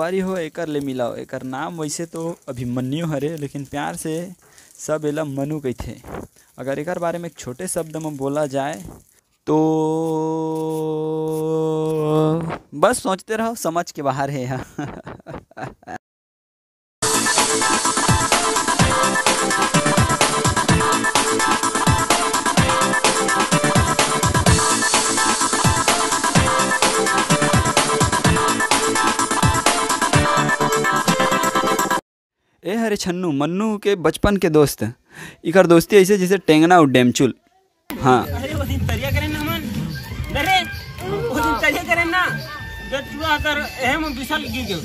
संगवारी हो एकर ले मिलाओ। एकर नाम वैसे तो अभिमन्यु हरे, लेकिन प्यार से सब एला मनु कहथे। अगर एकर बारे में एक छोटे शब्द में बोला जाए तो बस सोचते रहो, समझ के बाहर है यहाँ। ए हरे छन्नू मन्नू के बचपन के दोस्त, इकर दोस्ती ऐसे जैसे टेंगना और डेमचुल। हाँ अरे वो दिन तरिया करें ना मन, अरे वो दिन तरिया करें ना, जब तू आकर हम विशाल की क्यों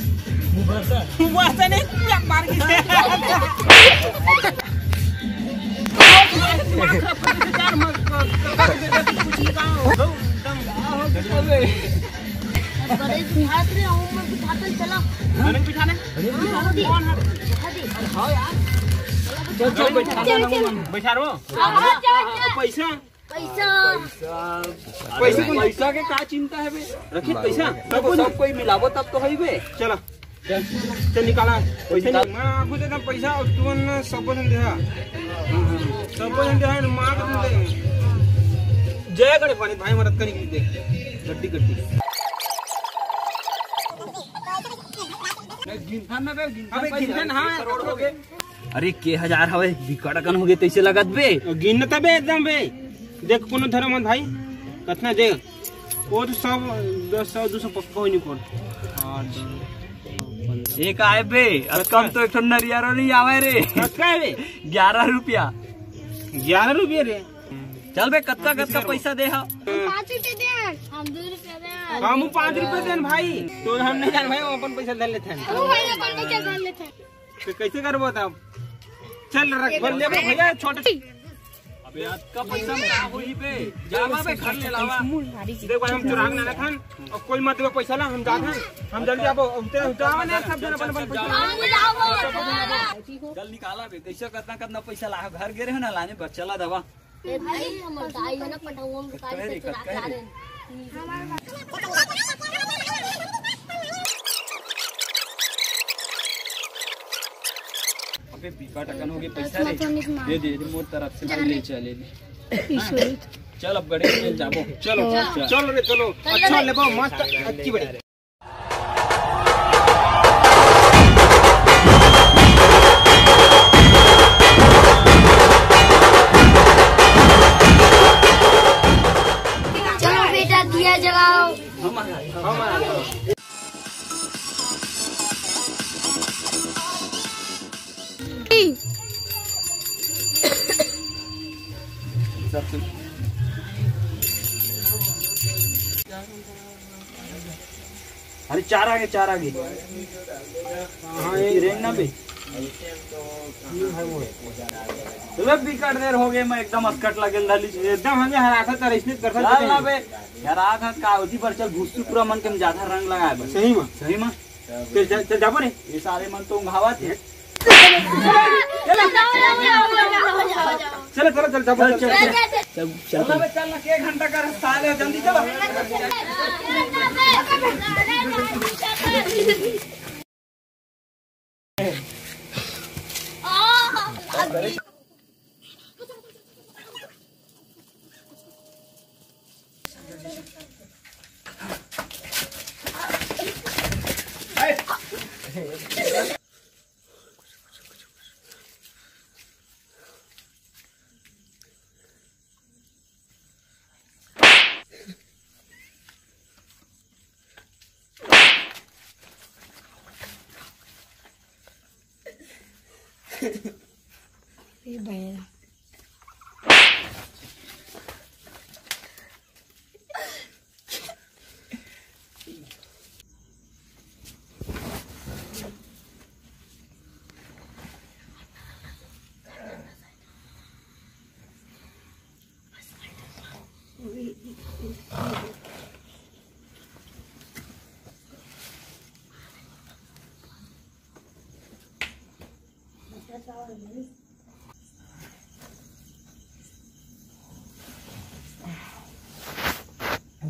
मुबासा नहीं क्या मार के बड़े बिहार रे हूं मैं बिठाते चला मैंने बिठाने कौन है? हां यार चल चल बैठा बैठा रो पैसा पैसा पैसा के का चिंता है बे, रखिए पैसा सब कोई मिलावो तब तो होई बे। चलो चल निकाला पैसा, मैं आपको देता पैसा और तुम सब बन दे सब बन दे मां को दे। जय गणेश पानी भाई मदद करने दे गड्डी गड्डी अरे के हजार हवे बिकड़कन हो गए तैसे लगत बे। गिन तबे एकदम बे, देख कोनो धर्म भाई कतना दे वो तो सब 100 200 पक्का होई नहीं कोन एक आए बे कम तो एक नरियारो नहीं आवे रे। कतका है बे? 11 रुपया। 11 रुपये रे। चल बे कत्ता कत्ता पैसा दे। 5 रुपए दे, हम 2 रुपए दे। हम 5 रुपए देन भाई, तो हम नहीं जान भाई हम अपन पैसा दे लेते हैं। ओ भाई अपन पैसा दे लेते हैं तो कैसे करबो तब? चल रख बोल ले भैया छोटे अबे आज का पैसा में होई बे, जावा बे घर ले लावा। देख भाई हम चुरांग ना खान और कोई मत दे पैसा ला, हम जात हैं हम जल्दी आबो उतरे जावा ना सब जन अपन अपन पैसा चल निकाला बे। कैसे कितना कितना पैसा ला घर गे रहे ना लाने बच्चा दवा। ए भाई हमर दाई है ना पटाऊ हम गाड़ी से चुरा के ला रहे हैं। अबे बिकड़कन हो गए पैसा रे, दे दे मोर तरफ से भाई ले चले ले। चल अब बड़े में जाबो। चलो चलो रे चलो अच्छा लेबो मस्त अच्छी बड़ी दिया जलाओ। अरे चार आगे हाँ ये रेंग ना बे। तो बिकट देर हो गए मैं एकदम अस्कट लगे डाली एकदम हमें हरासा तर इसने कर सकते हैं बे यार। आधा काउजी पर चल घुस पूरा मन के ज्यादा रंग लगाया बस। सही में फिर चल जाबो रे ये सारे मन तो घावा थे। चलो चलो चल जाबो चल चल ना के घंटा का रास्ता है जल्दी चलो। ये भैया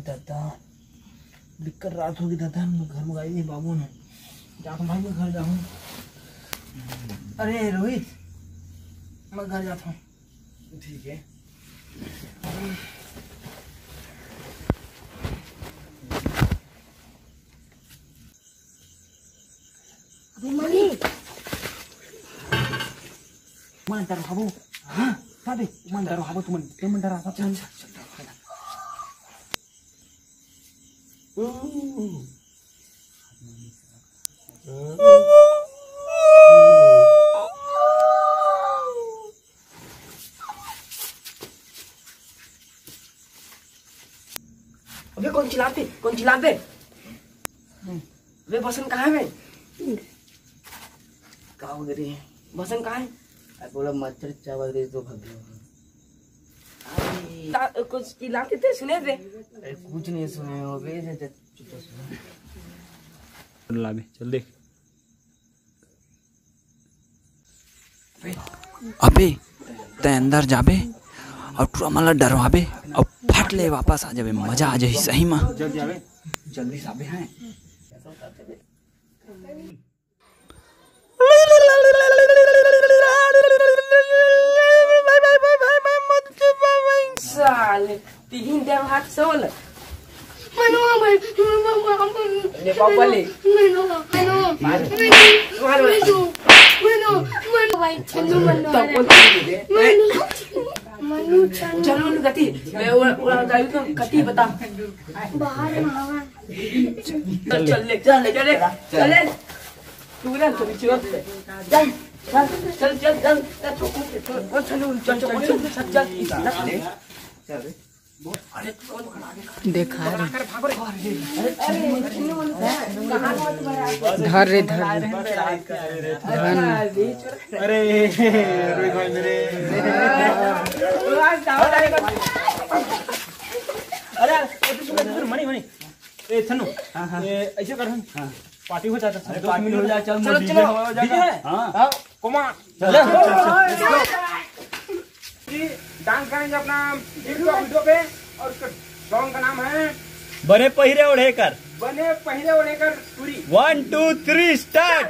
दादा दिक्कत रात होगी दादा, हम घर में गए बाबू ने जाता हूँ भाई, मैं घर जाऊँ। अरे रोहित, मैं घर जाता हूँ। ठीक है। अबे मनी मन डर भाबू। हाँ साबे मन डर भाबू, तुम मन डरा। चल चल अबे कौन चिल्लाते? अबे बसन कहाँ है? क्या हो गया? बसन कहाँ है? बोला मच्छर चावल दे तो भाग अरे कुछ चिल्लाते थे, सुने थे? अरे कुछ नहीं सुने हो बे, चुप ला बे, चल देख। अबे ते अंदर जाबे और पूरा मला डरवाबे और फट ले वापस आ जाबे, मजा आ जाए सही में। जल्दी आवे, जल्दी साबे हैं। साले 3 đeo hát solo. मनो भाई Ne papale. मनो भाई चलो मनो चलो ना कति, मैं उड़ा जाऊँ तो कति बता। बाहर मामा चल ले तू ना तो चल देखा धर रे धर अरे रोहित भाई मेरे, अरे मनी ए छन्नू, ऐसे कर हम पार्टी हो जाता है। पार्टी हो जाए, चल चलो डीजे हो जाएगा। हाँ कोमा चल डांस करेंगे अपना वीडियो पे, और उसका सॉन्ग का नाम है बने पहिरे ओढ़ेकर। बने पहले और लेकर पूरी 1 2 3 स्टार्ट।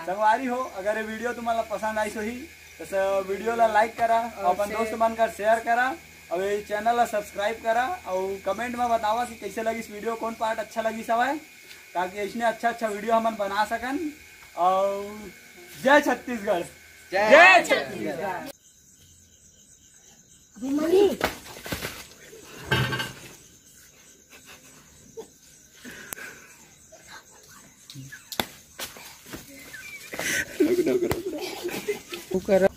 संगवारी हो, अगर ये वीडियो तुम्हाला पसंद आई ही तो वीडियो ला लाइक करा, अपन दोस्त बनकर शेयर करा और ये चैनल ला सब्सक्राइब करा और कमेंट में बतावा कि कैसे लगी इस वीडियो, कौन पार्ट अच्छा लगी सब है, ताकि इसने अच्छा वीडियो हम बना सकन। और जय छत्तीसगढ़, जय छत्तीसगढ़। मनी कर